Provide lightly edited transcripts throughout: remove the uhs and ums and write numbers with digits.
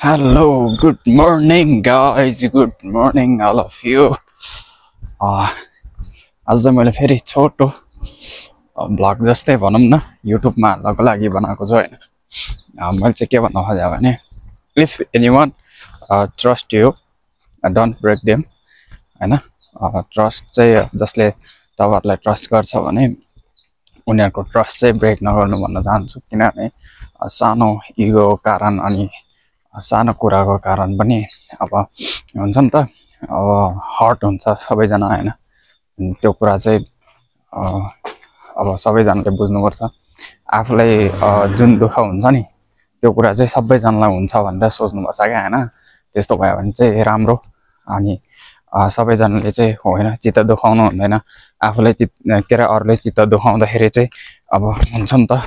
Hello, good morning guys, good morning all of you. आज मैले फेरि छोटो ब्लग जस्तै भनौँ न युट्युबमा हाल्नको लागि बनाएको छु हैन। मैले चाहिँ के भन्न खोजेँ भने if anyone trust you don't break them हैन। ट्रस्ट चाहिँ जसले तपाईहरुलाई ट्रस्ट गर्छ भने उनीहरुको ट्रस्ट चाहिँ ब्रेक नगर्नु भन्न चाहन्छु, किनभने सानो इगो कारण अनि सानो कुराको कारण पनि अब हुन्छ नि त, अब हर्ट हुन्छ सबैजना हैन। त्यो कुरा चाहिँ अब सबैजनाले बुझ्नुपर्छ। आफूलाई जुन दुःख हुन्छ नि त्यो कुरा चाहिँ सबैजनालाई हुन्छ भनेर सोच्नुपर्छ क्या हैन। त्यस्तो भयो भने चाहिँ राम्रो। अनि सबैजनाले चाहिँ होइन चित्त दुखाउनु हुँदैन। आफूलाई के अरे अरूले चित्त दुखाउँदाखेरि चाहिँ अब हुन्छ नि त,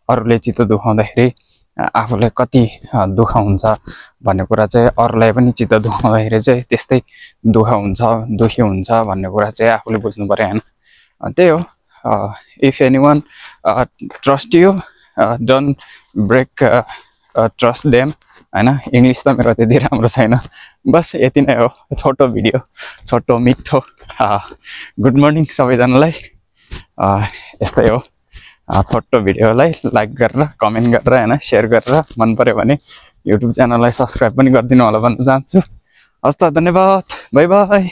अरूले चित्त दुखाउँदाखेरि आफूलाई कति दुःख हुन्छ भन्ने कुरा चाहिँ अरूलाई पनि चित्त दुखाउँदाखेरि चाहिँ त्यस्तै दुखी हुन्छ भन्ने कुरा चाहिँ आफूले बुझ्नु पर्यो हैन। त्यही हो, if anyone trust you don't break trust them हैन। इङ्ग्लिस त मेरो त्यति राम्रो छैन, बस यति नै हो। छोटो भिडियो, छोटो मिठो गुड मर्निङ सबैजनालाई। यस्तै हो, छोटो भिडियोलाई लाइक गरेर कमेन्ट गरेर हैन शेयर गरेर मन पर्यो भने युट्युब च्यानललाई सब्स्क्राइब पनि गरिदिनु होला भन्न चाहन्छु। हस् त, धन्यवाद, बाइ बाइ।